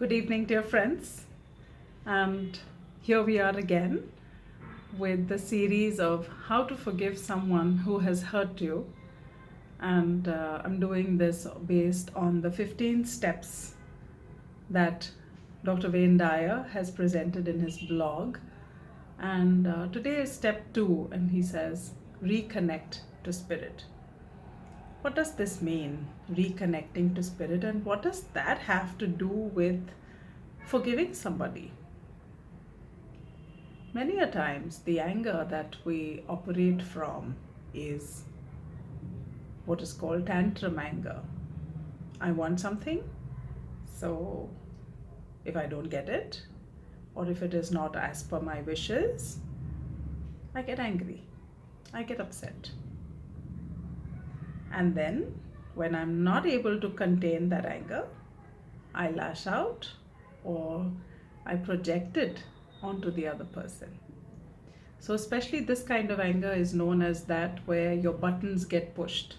Good evening, dear friends. And here we are again with the series of how to forgive someone who has hurt you. And I'm doing this based on the 15 steps that Dr. Wayne Dyer has presented in his blog. And today is step 2, and he says, reconnect to spirit. What does this mean, reconnecting to spirit, and what does that have to do with forgiving somebody? Many a times, the anger that we operate from is what is called tantrum anger. I want something, so if I don't get it, or if it is not as per my wishes, I get angry, I get upset. And then, when I'm not able to contain that anger, I lash out or I project it onto the other person. So especially this kind of anger is known as that where your buttons get pushed,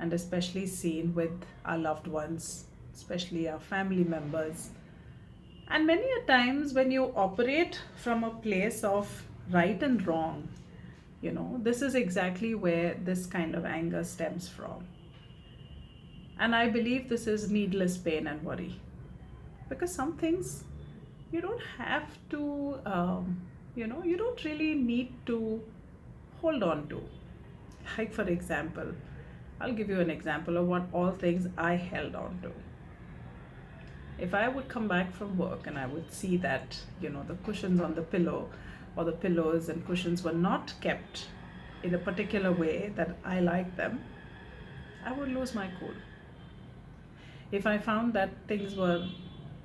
and especially seen with our loved ones, especially our family members. And many a times when you operate from a place of right and wrong, this is exactly where this kind of anger stems from. And I believe this is needless pain and worry, because some things you don't have to, you don't really need to hold on to. Like, for example, I'll give you an example of what all things I held on to. If I would come back from work and I would see that, the cushions on the pillow or the pillows and cushions were not kept in a particular way that I like them, I would lose my cool. If I found that things were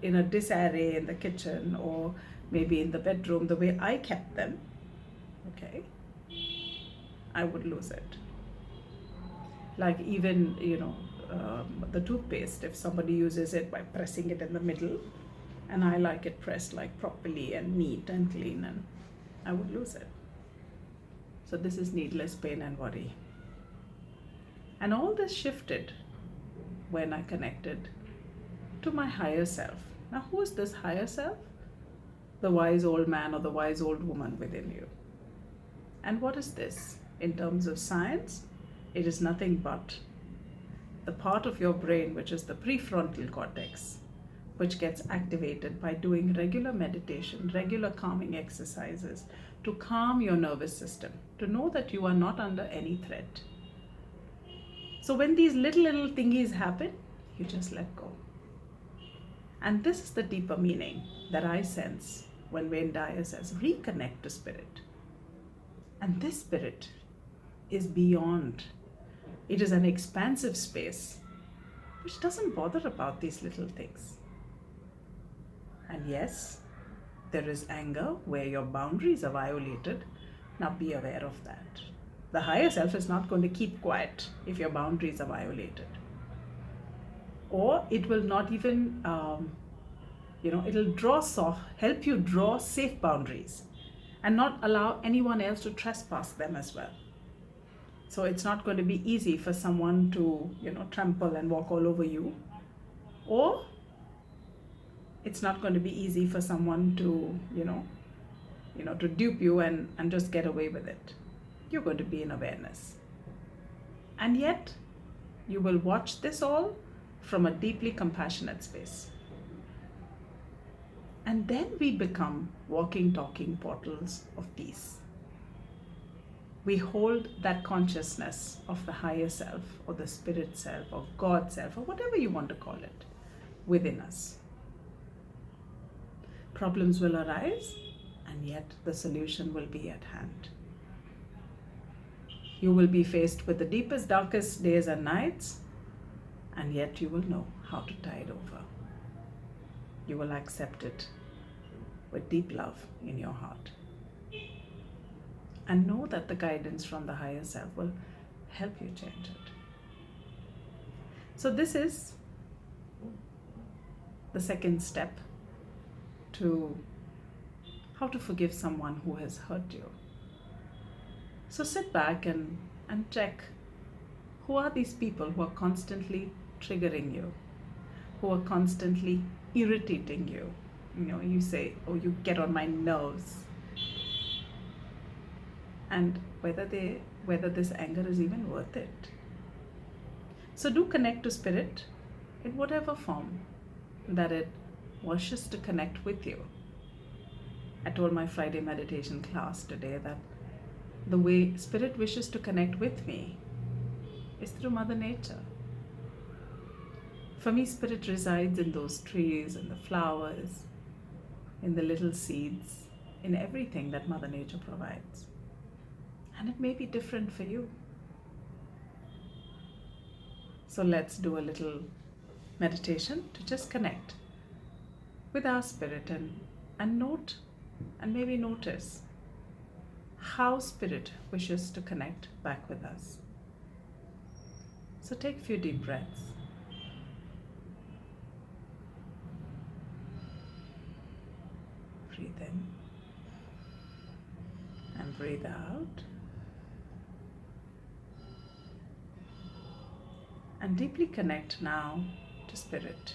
in a disarray in the kitchen or maybe in the bedroom the way I kept them, okay, I would lose it. Like even, the toothpaste, if somebody uses it by pressing it in the middle and I like it pressed like properly and neat and clean, and I would lose it. So this is needless pain and worry. And all this shifted when I connected to my higher self. Now, who is this higher self? The wise old man or the wise old woman within you. And what is this? In terms of science, it is nothing but the part of your brain which is the prefrontal cortex, which gets activated by doing regular meditation, regular calming exercises to calm your nervous system, to know that you are not under any threat. So when these little thingies happen, you just let go. And this is the deeper meaning that I sense when Wayne Dyer says, reconnect to spirit. And this spirit is beyond. It is an expansive space which doesn't bother about these little things. And yes, there is anger where your boundaries are violated. Now be aware of that. The higher self is not going to keep quiet if your boundaries are violated. Or it will not even, it'll help you draw safe boundaries and not allow anyone else to trespass them as well. So it's not going to be easy for someone to, trample and walk all over you. Or it's not going to be easy for someone to, to dupe you and just get away with it. You're going to be in awareness. And yet, you will watch this all from a deeply compassionate space. And then we become walking, talking portals of peace. We hold that consciousness of the higher self or the spirit self or God self or whatever you want to call it within us. Problems will arise, and yet the solution will be at hand. You will be faced with the deepest, darkest days and nights, and yet you will know how to tide over. You will accept it with deep love in your heart. And know that the guidance from the higher self will help you change it. So this is the second step to how to forgive someone who has hurt you. So sit back and check, who are these people who are constantly triggering you? who are constantly irritating you. You say, oh, you get on my nerves. And whether this anger is even worth it. So do connect to spirit in whatever form that it wishes to connect with you. I told my Friday meditation class today that the way spirit wishes to connect with me is through Mother Nature. For me, spirit resides in those trees, in the flowers, in the little seeds, in everything that Mother Nature provides. And it may be different for you. So let's do a little meditation to just connect with our spirit and note and maybe notice how spirit wishes to connect back with us. So take a few deep breaths. Breathe in and breathe out. And deeply connect now to spirit.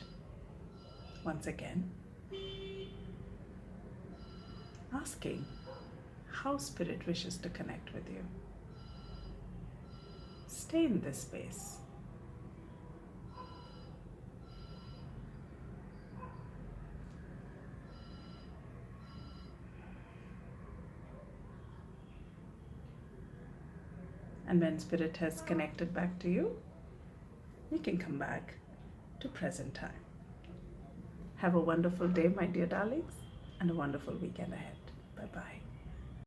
Once again, asking how spirit wishes to connect with you. Stay in this space. And when spirit has connected back to you, you can come back to present time. Have a wonderful day, my dear darlings, and a wonderful weekend ahead. Bye-bye.